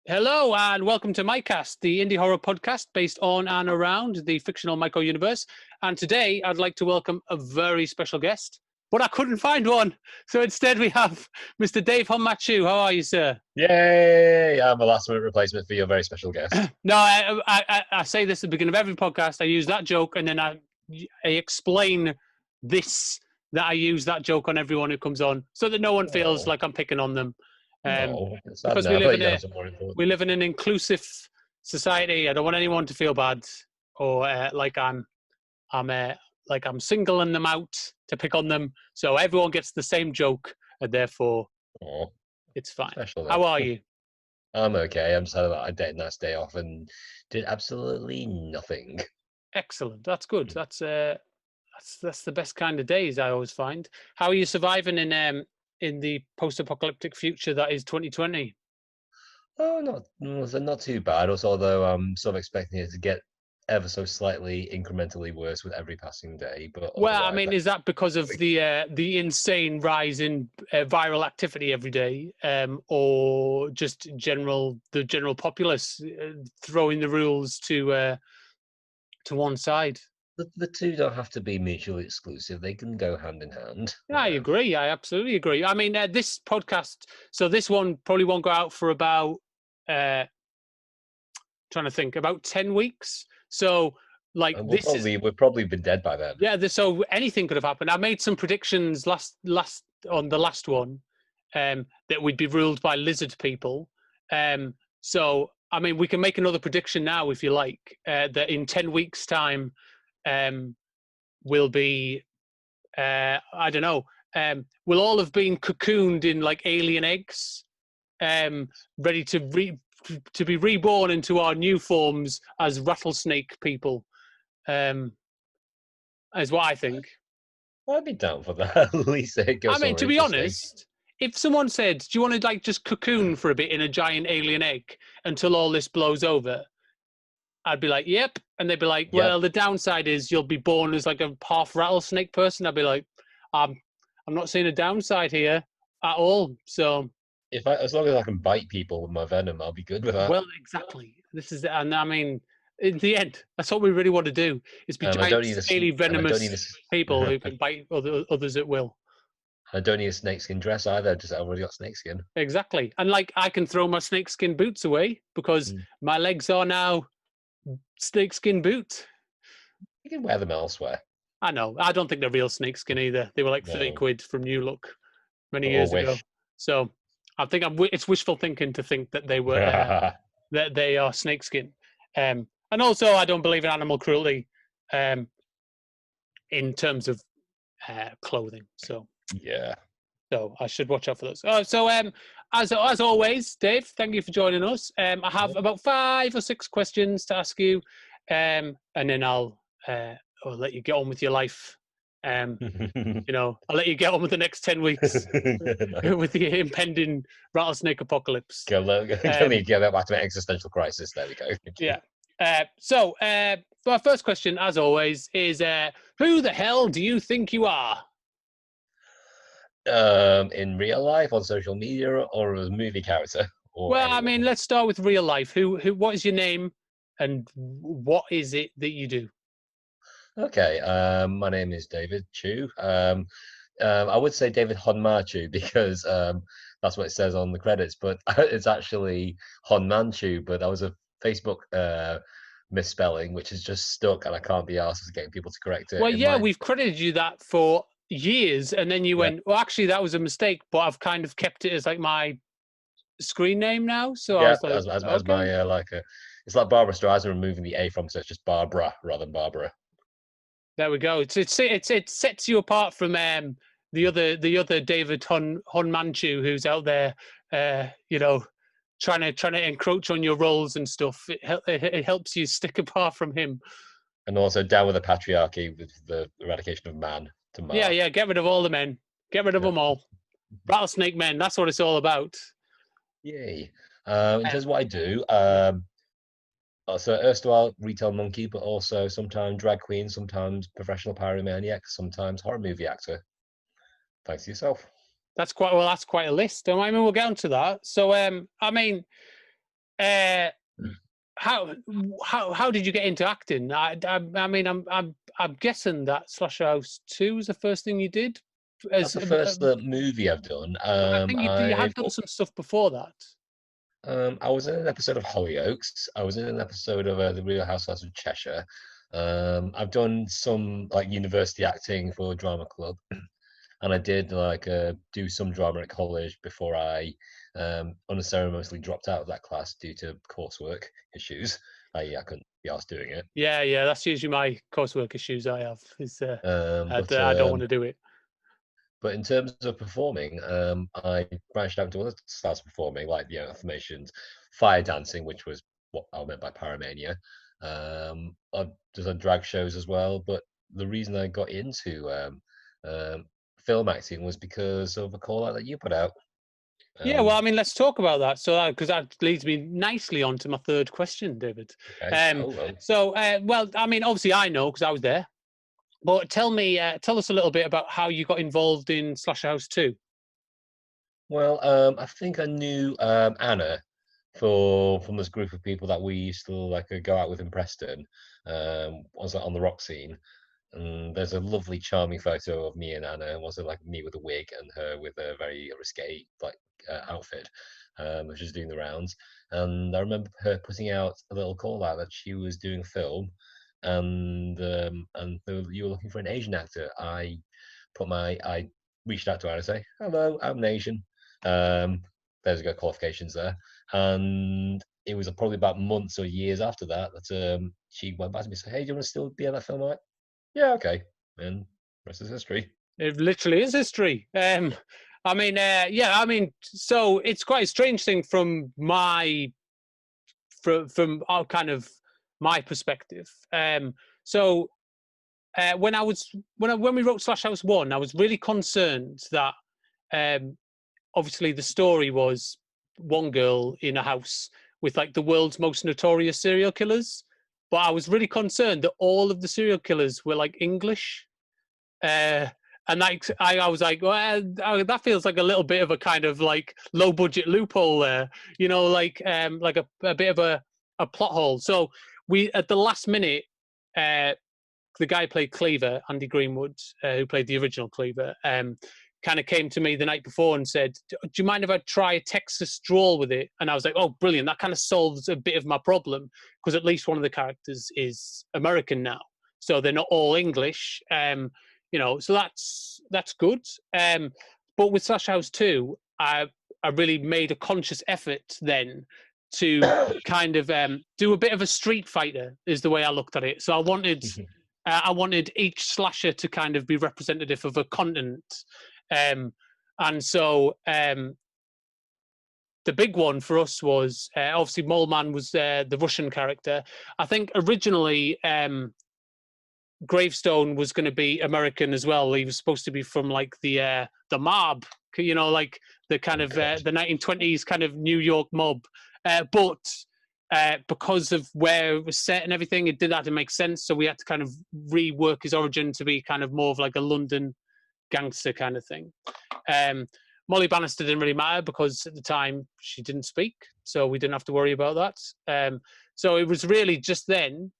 Hello and welcome to MYCast, the indie horror podcast based on and around the fictional Mycho Universe. And today I'd like to welcome a very special guest, but I couldn't find one. So instead we have Mr. Dave Hon Ma Chu. How are you, sir? Yay! I'm a last-minute replacement for your very special guest. No, I say this at the beginning of every podcast. I use that joke and then I explain that I use that joke on everyone who comes on so that no one feels like I'm picking on them. No, it's sad Because now. I thought you had some more important. we live in an inclusive society. I don't want anyone to feel bad or like I'm singling them out to pick on them. So everyone gets the same joke, and therefore Oh, it's fine. special then. How are you? I'm okay. I'm just had a nice day off and did absolutely nothing. Excellent. That's good. That's the best kind of days I always find. How are you surviving in the post-apocalyptic future that is 2020? Oh, not too bad. Also, although I'm sort of expecting it to get ever so slightly incrementally worse with every passing day. But Well, I otherwise, mean, is that because of the insane rise in viral activity every day, or just the general populace throwing the rules to one side? the two don't have to be mutually exclusive. They can go hand in hand. Yeah, I agree. I absolutely agree. I mean, this podcast, so this one probably won't go out for about trying to think about 10 weeks. So, like, And we've probably been dead by then. yeah. So anything could have happened. I made some predictions last on the last one. That we'd be ruled by lizard people. So, I mean, we can make another prediction now, if you like, that in 10 weeks' time, we'll be, I don't know, we'll all have been cocooned in like alien eggs, ready to be reborn into our new forms as rattlesnake people, is what I think. I'd be down for that. At least it goes. I mean, to be honest, if someone said, "Do you want to like just cocoon for a bit in a giant alien egg until all this blows over?" I'd be like, "Yep," and they'd be like, "Well, the downside is you'll be born as like a half rattlesnake person." I'd be like, "I'm not seeing a downside here at all." So, As long as I can bite people with my venom, I'll be good with that. well, exactly. This is, and I mean, in the end, that's what we really want to do: is be giant, scaly, venomous people who can bite others at will. I don't need a snakeskin dress either. Just I've already got snakeskin. Exactly. And like I can throw my snakeskin boots away because my legs are now snakeskin boots. You can wear them elsewhere. I know. I don't think they're real snakeskin either. They were like 30 quid from New Look many years ago. So I think it's wishful thinking to think that they were that they are snakeskin. And also, I don't believe in animal cruelty in terms of clothing. So yeah. So I should watch out for those. As always, Dave, thank you for joining us. I have about 5 or 6 questions to ask you, and then I'll let you get on with your life. I'll let you get on with the next 10 weeks with the impending rattlesnake apocalypse. Let me get back to my existential crisis. There we go. Yeah. Our first question, as always, is who the hell do you think you are? In real life, on social media, or as a movie character? Well, I mean, let's start with real life. What is your name, and what is it that you do? Okay, my name is David Chu. I would say David Hon Ma Chu because that's what it says on the credits, but it's actually Hon Man Chu. But that was a Facebook misspelling, which is just stuck, and I can't be asked getting people to correct it. Well, yeah, we've credited you that for years, and then you went, well, actually, that was a mistake, but I've kind of kept it as like my screen name now. So I was like, as my it's like Barbara Streisand removing the A from, so it's just Barbara rather than Barbara. There we go. It sets you apart from the other David Hon Ma Chu who's out there, trying to encroach on your roles and stuff. It helps you stick apart from him. And also down with the patriarchy, with the eradication of man to man. Yeah. Get rid of all the men. Get rid of them all. Rattlesnake men. That's what it's all about. Yay. In terms of what I do, so erstwhile retail monkey, but also sometimes drag queen, sometimes professional pyromaniac, sometimes horror movie actor. Thanks to yourself. That's quite a list. I mean, we'll get onto that. So, I mean, uh, how did you get into acting? I mean, I'm guessing that Slash House 2 was the first thing you did. That's the first movie I've done. I think you had done some stuff before that. I was in an episode of Hollyoaks. I was in an episode of The Real Housewives of Cheshire. I've done some like university acting for drama club, and I did like do some drama at college before I unceremoniously dropped out of that class due to coursework issues. I couldn't be asked doing it. Yeah, that's usually my coursework issues I have. Is I don't want to do it. But in terms of performing, I branched out into other styles of performing, like affirmations, fire dancing, which was what I meant by paramania. I've done drag shows as well. But the reason I got into film acting was because of a call out that you put out. Yeah, well, I mean, let's talk about that. So, because that leads me nicely on to my third question, David. Okay. Well, I mean, obviously, I know because I was there. But tell us a little bit about how you got involved in Slash House 2. Well, I think I knew Anna from this group of people that we used to like go out with in Preston. Was on the rock scene. And there's a lovely, charming photo of me and Anna. Was it like me with a wig and her with a very risque like outfit, which was doing the rounds. And I remember her putting out a little call out that she was doing a film, and you were looking for an Asian actor. I reached out to her and say, "Hello, I'm an Asian." There's got qualifications there, and it was probably about months or years after that she went back to me and said, "Hey, do you want to still be on that film?" I'm like, yeah, okay, and the rest is history. It literally is history. I mean, so it's quite a strange thing from our kind of my perspective. So when we wrote Slash House 1, I was really concerned that obviously the story was one girl in a house with like the world's most notorious serial killers, but I was really concerned that all of the serial killers were like English. And like I was like, well, that feels like a little bit of a kind of like low budget loophole there, like a bit of a plot hole. So we at the last minute, the guy played Cleaver, Andy Greenwood, who played the original Cleaver, kind of came to me the night before and said, "Do you mind if I try a Texas drawl with it?" And I was like, "Oh, brilliant! That kind of solves a bit of my problem because at least one of the characters is American now, so they're not all English." So that's good. But with Slash House 2, I really made a conscious effort then to kind of do a bit of a Street Fighter, is the way I looked at it. So I wanted each slasher to kind of be representative of a continent. And so the big one for us was obviously Mole Man was the Russian character. I think originally Gravestone was going to be American as well. He was supposed to be from like the mob, like the kind of the 1920s kind of New York mob. But because of where it was set and everything, it did have to make sense. So we had to kind of rework his origin to be kind of more of like a London gangster kind of thing. Molly Bannister didn't really matter because at the time she didn't speak, so we didn't have to worry about that. So it was really just then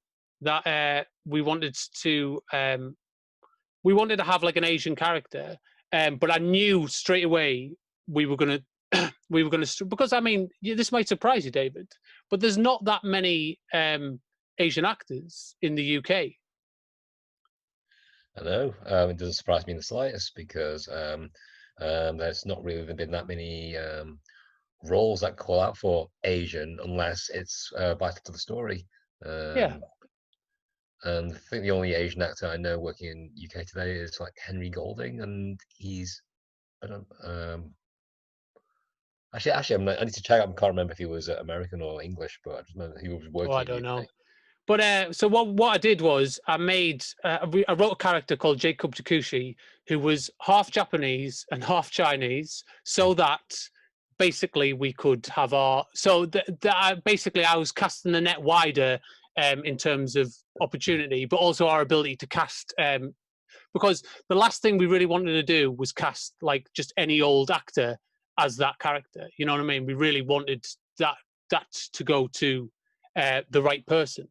that we wanted to have like an Asian character, but I knew straight away we were gonna because I mean this might surprise you, David, but there's not that many Asian actors in the UK. I know. It doesn't surprise me in the slightest because there's not really been that many roles that call out for Asian unless it's vital to the story. Yeah. And I think the only Asian actor I know working in UK today is like Henry Golding, and he's actually I need to check. I can't remember if he was American or English, but I just remember he was working. I don't know. But so what I did was I wrote a character called Jacob Takushi who was half Japanese and half Chinese, so that basically we could have basically I was casting the net wider in terms of opportunity, but also our ability to cast. Because the last thing we really wanted to do was cast like just any old actor as that character. You know what I mean? We really wanted that that to go to the right person.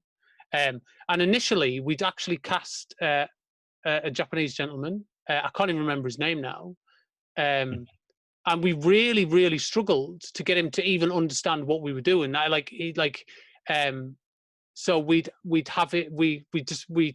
And initially, we'd actually cast a Japanese gentleman. I can't even remember his name now. And we really, really struggled to get him to even understand what we were doing. So we'd have it. We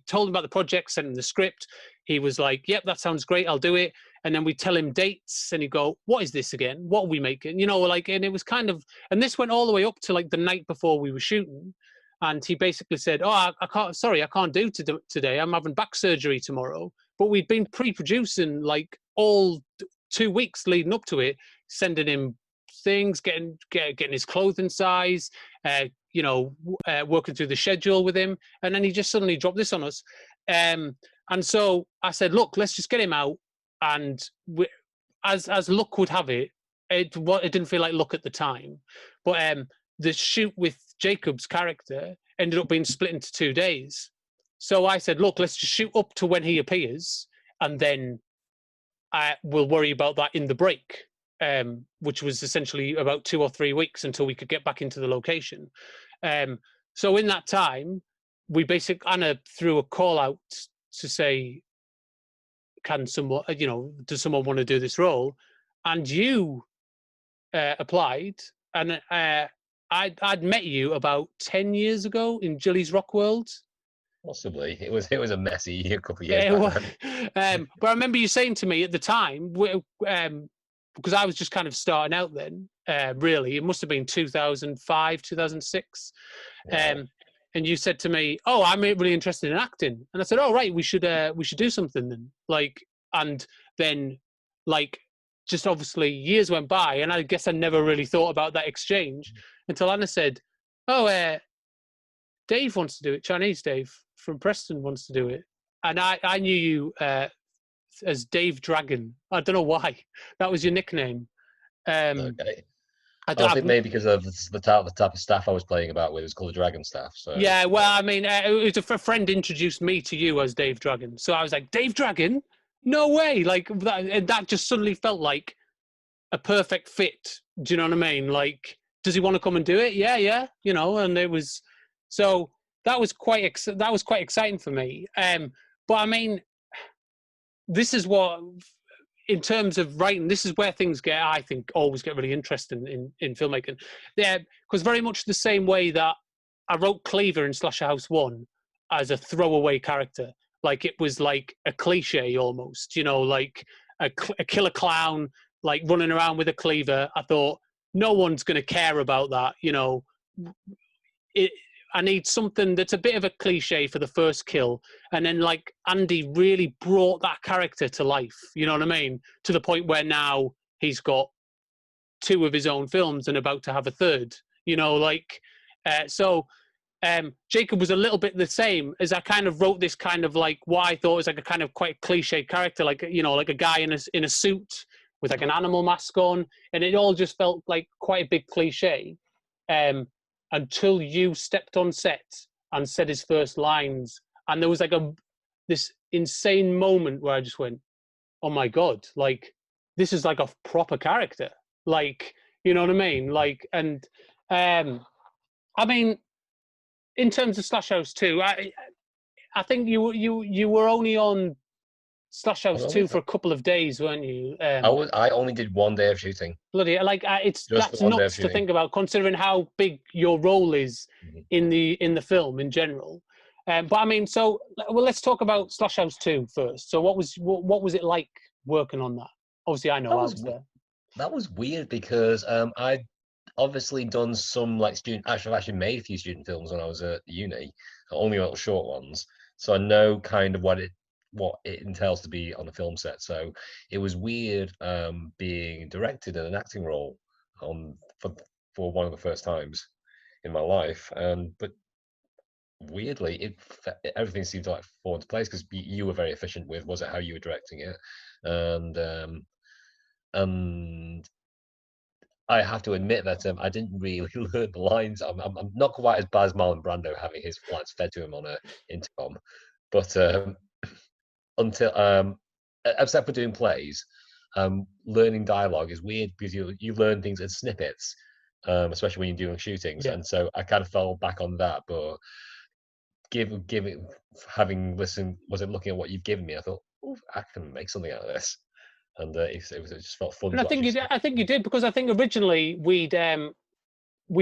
told him about the project, sent him the script. He was like, "Yep, that sounds great. I'll do it." And then we'd tell him dates, and he'd go, "What is this again? What are we making?" And it was kind of, and this went all the way up to like the night before we were shooting, and he basically said, "Oh, I can't. Sorry, I can't do today. I'm having back surgery tomorrow." But we'd been pre-producing like all 2 weeks leading up to it, sending him things, getting his clothing size, working through the schedule with him, and then he just suddenly dropped this on us. And so I said, "Look, let's just get him out." And as luck would have it, it didn't feel like luck at the time, but the shoot with Jacob's character ended up being split into 2 days. So I said, "Look, let's just shoot up to when he appears, and then we'll worry about that in the break." Which was essentially about 2 or 3 weeks until we could get back into the location. So in that time, Anna threw a call out to say, "Can someone, does someone want to do this role?" And you applied, and I'd met you about 10 years ago in Jilly's Rock World. Possibly. It was a messy couple of years back then. But I remember you saying to me at the time, because I was just kind of starting out then, really. It must have been 2005, 2006. Wow. And you said to me, "Oh, I'm really interested in acting." And I said, "Oh, right, we should do something then." And then, just obviously years went by, and I guess I never really thought about that exchange until Anna said, "Oh, Dave wants to do it. Chinese Dave from Preston wants to do it." And I knew you as Dave Dragon. I don't know why. That was your nickname. Okay. I think maybe because of the type of staff I was playing about with was called the Dragon staff. So yeah, well, I mean, it was a friend introduced me to you as Dave Dragon. So I was like, "Dave Dragon? No way!" And that just suddenly felt like a perfect fit. Do you know what I mean? Like, does he want to come and do it? Yeah. And it was so that was quite exciting for me. But I mean, this is what, in terms of writing, this is where things I think, always get really interesting in filmmaking. Yeah, because very much the same way that I wrote Cleaver in Slasher House 1 as a throwaway character. Like, it was like a cliche almost, like a killer clown, like running around with a cleaver. I thought, no one's going to care about that, I need something that's a bit of a cliche for the first kill. And then like Andy really brought that character to life. You know what I mean? To the point where now he's got 2 of his own films and about to have a 3rd, Jacob was a little bit the same, as I kind of wrote this kind of like what I thought was like a kind of quite cliche character, like, like a guy in a suit with like an animal mask on. And it all just felt like quite a big cliche. Until you stepped on set and said his first lines, and there was like this insane moment where I just went, "Oh my God, like, this is like a proper character." Like, you know what I mean? Like, and I mean, in terms of Slash House 2, I think you were only on Slash House 2 for a couple of days, weren't you? I only did 1 day of shooting. Bloody, that's nuts to think about, considering how big your role is in the film in general. But I mean, so let's talk about Slash House 2 first. So what was it like working on that? Obviously, I know I was there. That was weird because I'd obviously done some like I've actually made a few student films when I was at uni, only little short ones. So I know kind of what it entails to be on a film set. So it was weird being directed in an acting role for one of the first times in my life. But weirdly, everything seemed to like fall into place because you were very efficient with how you were directing it, and I have to admit that I didn't really learn the lines. I'm not quite as bad as Marlon Brando having his lines fed to him on a intercom, but until except for doing plays, learning dialogue is weird because you learn things in snippets. especially when you're doing shootings. Yeah. And so I kind of fell back on that. But having listened, looking at what you've given me, I thought, oh, I can make something out of this. And it just felt fun And I to think actually you did, sit. I think you did, because I think originally we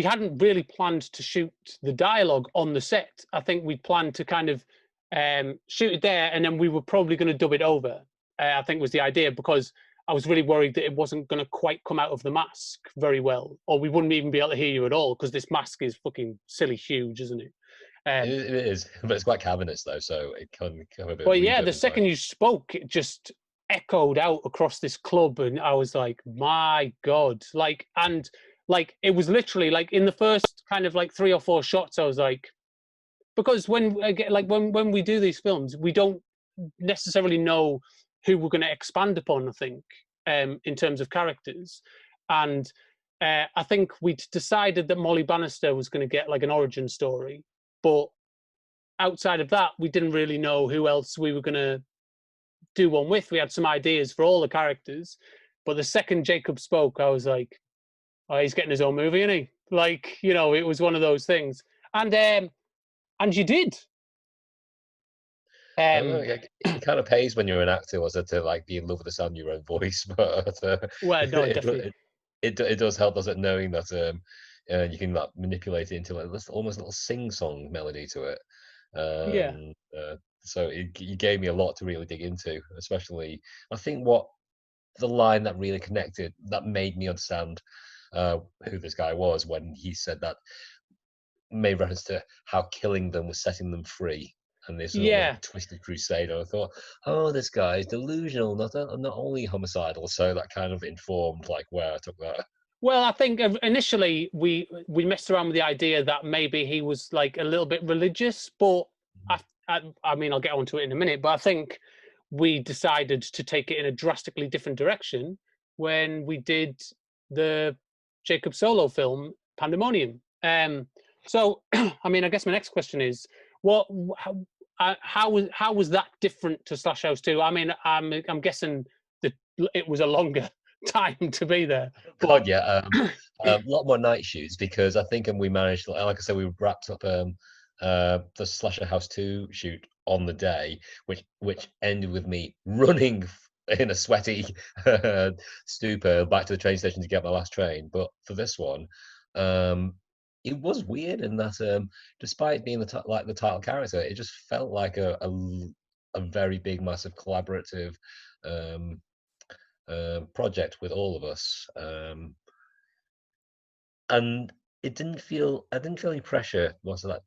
hadn't really planned to shoot the dialogue on the set. I think we planned to kind of shoot it there, and then we were probably going to dub it over. I think was the idea, because I was really worried that it wasn't going to quite come out of the mask very well, or we wouldn't even be able to hear you at all, because this mask is fucking silly huge, isn't it? It is, but it's quite cavernous though, so it can have a bit of But yeah, reverb the inside. second you spoke, it just echoed out across this club, and I was like, my God. Like it was literally like in the first kind of like 3 or 4 shots, I was like, because when we do these films, we don't necessarily know who we're going to expand upon, I think, in terms of characters. And I think we'd decided that Molly Bannister was going to get like an origin story, but outside of that, we didn't really know who else we were going to do one with. We had some ideas for all the characters, but the second Jacob spoke, I was like, oh, he's getting his own movie, isn't he? Like, you know, it was one of those things. And you did. I don't know, Um, it kind of pays when you're an actor, was it, to like be in love with the sound of your own voice, but well, no, it, definitely. it, it does help, does it, knowing that you can like manipulate it into like this almost little sing-song melody to it. Yeah. So it gave me a lot to really dig into, especially I think what the line that really connected, that made me understand who this guy was when he said that, made reference to how killing them was setting them free. And this little Yeah. twisted crusade. And I thought, oh, this guy is delusional, not only homicidal. So that kind of informed like where I took that. Well, I think initially we messed around with the idea that maybe he was like a little bit religious, but I mean, I'll get onto it in a minute. But I think we decided to take it in a drastically different direction when we did the Jacob Solo film Pandemonium. So, I mean, I guess my next question is, what how was that different to Slash House 2? I mean, I'm guessing that it was a longer time to be there, but God, yeah. A lot more night shoots because I think, and we managed, like I said, we wrapped up the Slasher House 2 shoot on the day, which ended with me running in a sweaty stupor back to the train station to get my last train. But for this one, it was weird in that despite being the title character, it just felt like a very big, massive collaborative um, project with all of us. And I didn't feel any pressure most of that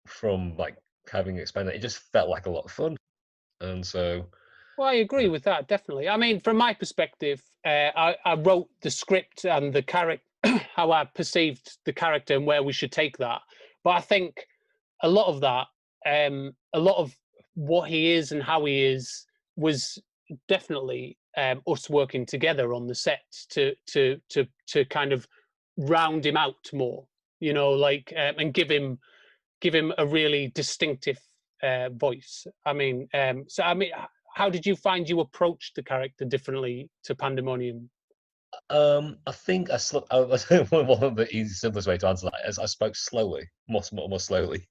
from like having expanded. It just felt like a lot of fun. And so, well, I agree with that, definitely. I mean, from my perspective, I wrote the script and the character, how I perceived the character and where we should take that. But I think a lot of that, a lot of what he is and how he is, was definitely us working together on the set to kind of round him out more, you know, like and give him a really distinctive voice. I mean, so I mean, how did you find you approached the character differently to Pandemonium? I think I was one of the simplest way to answer that is I spoke slowly, more slowly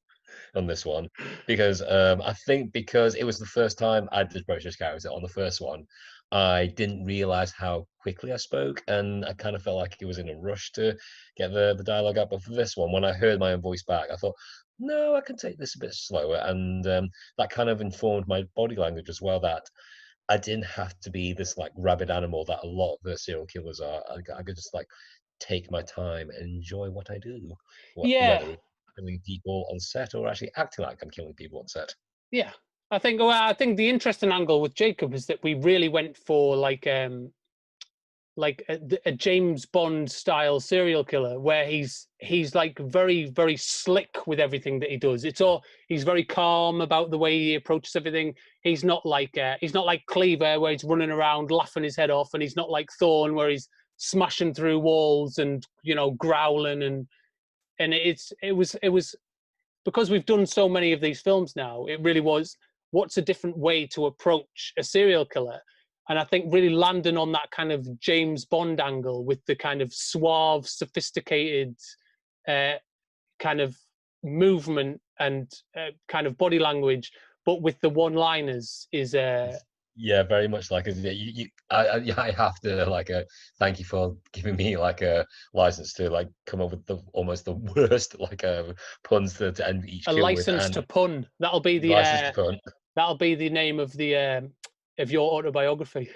on this one, because I think because it was the first time I did approach this character on the first one, I didn't realize how quickly I spoke, and I kind of felt like it was in a rush to get the dialogue out. But for this one, when I heard my own voice back, I thought, no, I can take this a bit slower, and that kind of informed my body language as well. That I didn't have to be this like rabid animal that a lot of the serial killers are. I could just like take my time and enjoy what I do, Yeah, whether it's killing people on set or actually acting like I'm killing people on set. yeah. I think the interesting angle with Jacob is that we really went for like a James Bond style serial killer, where he's like very slick with everything that he does. It's all He's very calm about the way he approaches everything. He's not like Cleaver, where he's running around laughing his head off, and he's not like Thorn, where he's smashing through walls and, you know, growling. And it was because we've done so many of these films now. It really was, what's a different way to approach a serial killer? And I think really landing on that kind of James Bond angle with the kind of suave, sophisticated kind of movement and kind of body language, but with the one-liners is yeah, very much like I have to like thank you for giving me like a license to like come up with the almost the worst like puns to end each a kill with, license and to pun. That'll be license to the pun. that'll be the name of your autobiography.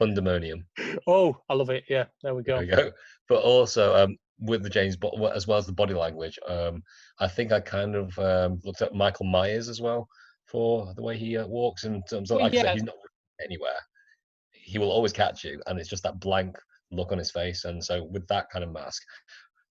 Pandemonium. Oh, I love it. Yeah, there we There go. we go. But also with the James Bond as well as the body language, I think I kind of looked at Michael Myers as well for the way he walks in terms of, Well, like I said, yeah, he's not anywhere. He will always catch you, and it's just that blank look on his face. And so with that kind of mask,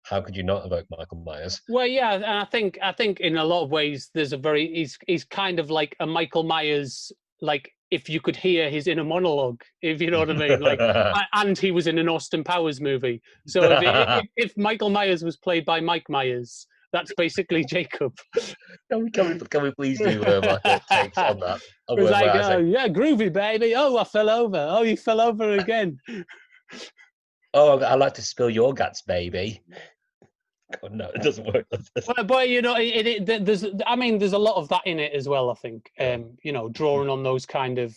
how could you not evoke Michael Myers? well, yeah, and I think in a lot of ways there's a very he's kind of like a Michael Myers, like if you could hear his inner monologue, if you know what I mean, like, and he was in an Austin Powers movie. So if Michael Myers was played by Mike Myers, that's basically Jacob. Can we please do like a takes on that? It was like, Where I oh, say, yeah, groovy, baby. Oh, I fell over. Oh, you fell over again. oh, I like to spill your guts, baby. God, no, it doesn't work. But you know, there's a lot of that in it as well. I think, Yeah. you know, drawing on those kind of,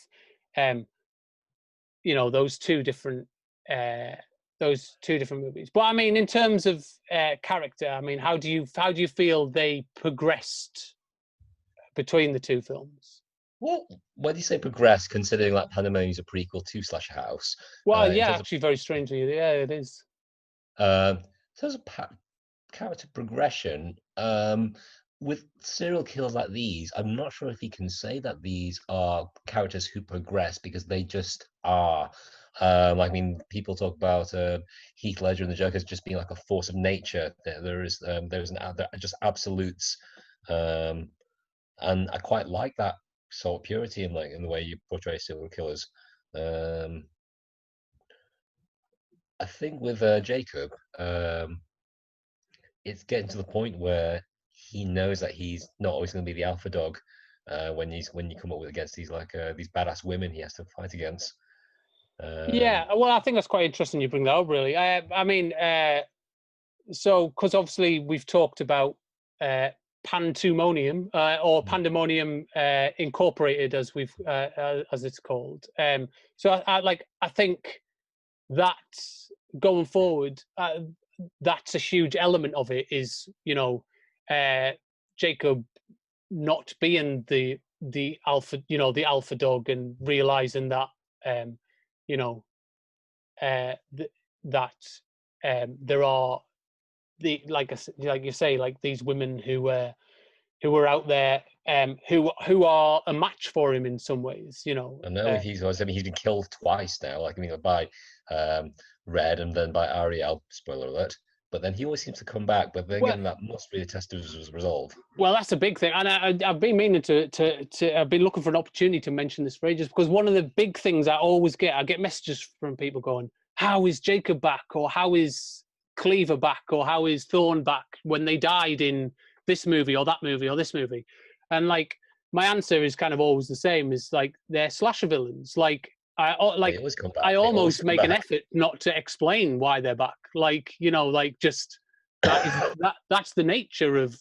you know, uh, those two different movies. But I mean, in terms of character, I mean, how do you feel they progressed between the two films? Well, when do you say progress, considering like Pandemonium is a prequel to Slash House, Well, in yeah, terms of actually, very strangely, yeah, it is. um, in terms of character progression, with serial killers like these, I'm not sure if you can say that these are characters who progress because they just are. I mean, people talk about Heath Ledger and the Joker as just being like a force of nature. There's just absolutes, um, and I quite like that sort of purity in like in the way you portray serial killers. Um, I think with Jacob, it's getting to the point where he knows that he's not always going to be the alpha dog when you come up with against these badass women he has to fight against. Yeah, well, I think that's quite interesting you bring that up, really. I mean, so because obviously we've talked about Pandemonium or Pandemonium Incorporated, as it's called. So I think that going forward, that's a huge element of it. Is, you know, Jacob not being the alpha, you know, the alpha dog, and realizing that, you know, that there are like you say, like these women who were out there, who are a match for him in some ways, you know. I know I mean, he's been killed twice now. Like I mean, by Red and then by Ariel. Spoiler alert. But then he always seems to come back. But then Well, again, that must be a test of his resolve. well, that's a big thing, and I've been meaning to I've been looking for an opportunity to mention this for ages, because one of the big things I get messages from people going, "How is Jacob back?" or "How is Cleaver back?" or "How is Thorn back?" when they died in this movie or that movie or this movie, and like my answer is kind of always the same: is like they're slasher villains. Like They always come back. I They always almost come make an back. effort not to explain why they're back. Like, you know, like just that's the nature of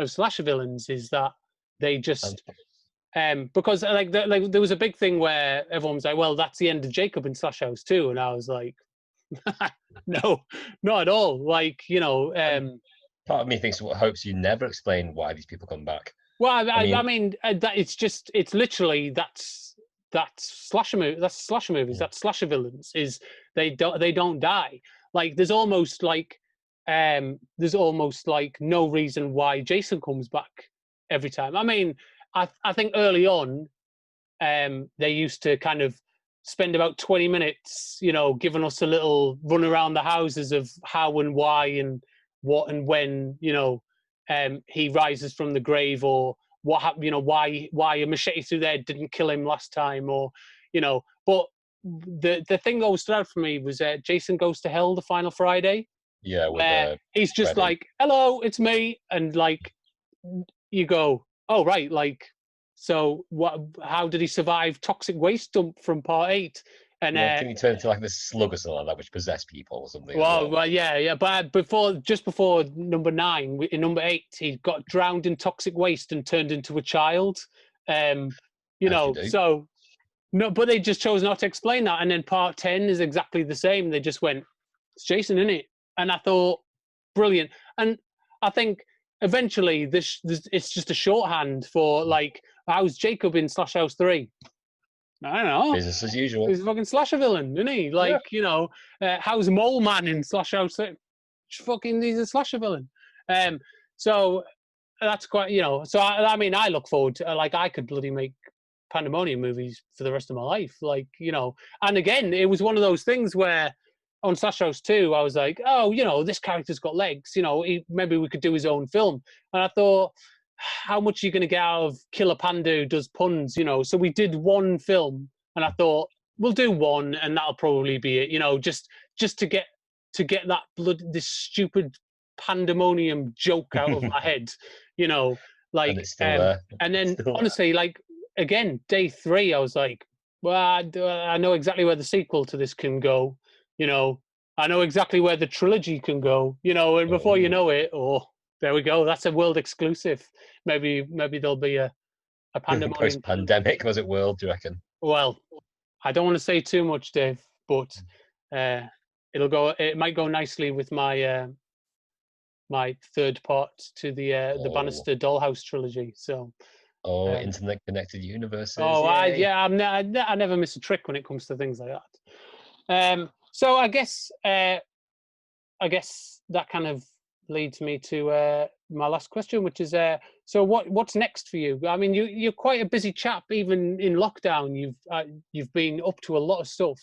slasher villains, is that they And just because like there was a big thing where everyone was like, well, that's the end of Jacob in Slash House too, and I was like, no, not at all. Like, you know, part of me thinks hopes you never explain why these people come back. well, I I mean, mean, that it's literally that's slasher movie, that's slasher movies, yeah. that's slasher villains, is they don't die. Like there's almost like no reason why Jason comes back every time. I mean, I think early on, they used to kind of spend about 20 minutes, you know, giving us a little run around the houses of how and why and what and when, you know, he rises from the grave, or what happened, you know, why a machete through there didn't kill him last time, or, you know. But the thing that always stood out for me was Jason Goes to Hell, the final Friday, Yeah, with where he's just Freddy. like, "Hello, it's me," and like you go, "Oh right," like So what? How did he survive toxic waste dump from part 8? And Yeah, can you turn into like this slug or something like that, which possess people or something as well, well? yeah. But just before number 9, in number 8, he got drowned in toxic waste and turned into a child. As you do. So no, but they just chose not to explain that. And then part 10 is exactly the same. They just went, it's Jason, isn't it? And I thought, brilliant. And I think eventually this it's just a shorthand for like, how's Jacob in Slash House 3? I don't know. Business as usual. He's a fucking slasher villain, isn't he? Like, how's Mole Man in Slash House 3? Fucking, he's a slasher villain. So that's quite, so I mean, I look forward to, like, I could bloody make Pandemonium movies for the rest of my life. Like, and again, it was one of those things where on Slash House 2, I was like, oh, this character's got legs, maybe we could do his own film. And I thought, how much are you going to get out of Killer Panda who does puns, So we did one film, and I thought, we'll do one, and that'll probably be it, just to get this stupid Pandemonium joke out of my head, like, and it's still there. And then honestly, like, again, day 3, I was like, well, I know exactly where the sequel to this can go, I know exactly where the trilogy can go, and before you know it, there we go. That's a world exclusive. Maybe there'll be a Pandemonium. Post-pandemic, was it world, do you reckon? Well, I don't want to say too much, Dave, but it might go nicely with my my third part to the Bannister Dollhouse trilogy. So internet-connected universes. I never miss a trick when it comes to things like that. So I guess that kind of leads me to my last question, which is, so what's next for you? I mean, you're quite a busy chap, even in lockdown. You've been up to a lot of stuff.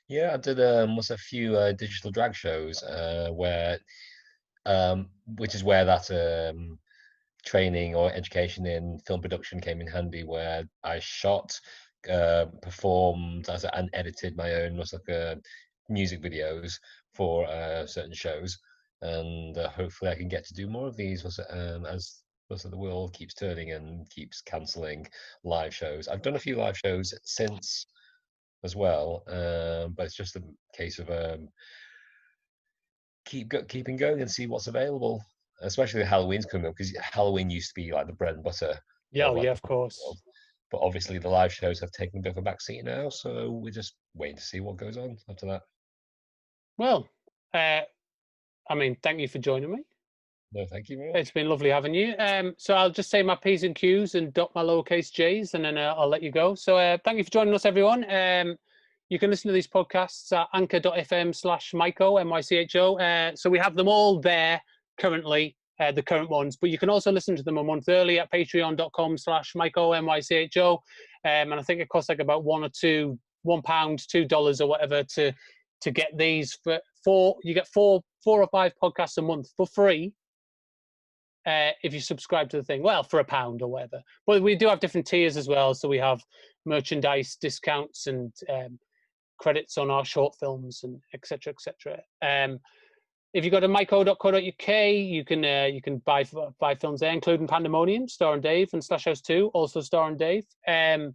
Yeah, I did a few digital drag shows where, which is where that training or education in film production came in handy, where I shot, performed and edited my own music videos for certain shows. And hopefully I can get to do more of these as the world keeps turning and keeps cancelling live shows. I've done a few live shows since as well, but it's just a case of keeping going and see what's available, especially Halloween's coming up, because Halloween used to be like the bread and butter. Yeah, of course. But obviously the live shows have taken a bit of a backseat now, so we're just waiting to see what goes on after that. Well, I mean, thank you for joining me. No, thank you. It's been lovely having you. So I'll just say my P's and Q's and dot my lowercase J's, and then I'll let you go. So thank you for joining us, everyone. You can listen to these podcasts at anchor.fm/Mycho, MYCHO. So we have them all there currently, the current ones, but you can also listen to them a month early at patreon.com/Mycho, MYCHO. And I think it costs like about £1 or $2 or whatever to get these you get four or five podcasts a month for free if you subscribe to the thing. Well, for £1 or whatever. But we do have different tiers as well. So we have merchandise discounts and credits on our short films and etc. If you go to myco.co.uk, you can buy films there, including Pandemonium, starring Dave, and Slash House 2, also starring Dave. You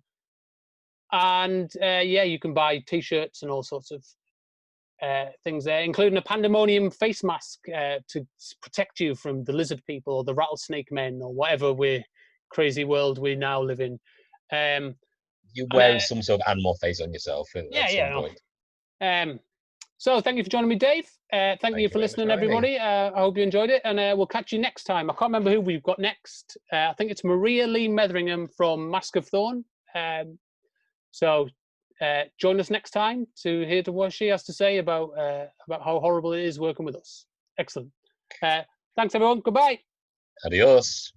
can buy T-shirts and all sorts of things there, including a Pandemonium face mask to protect you from the lizard people or the rattlesnake men or whatever crazy world we now live in. You're wearing some sort of animal face on yourself at some point. So thank you for joining me, Dave. Thank you for listening, everybody. I hope you enjoyed it, and we'll catch you next time. I can't remember who we've got next. I think it's Maria Lee Metheringham from Mask of Thorn. So join us next time to hear what she has to say about how horrible it is working with us. Excellent. Thanks, everyone. Goodbye. Adios.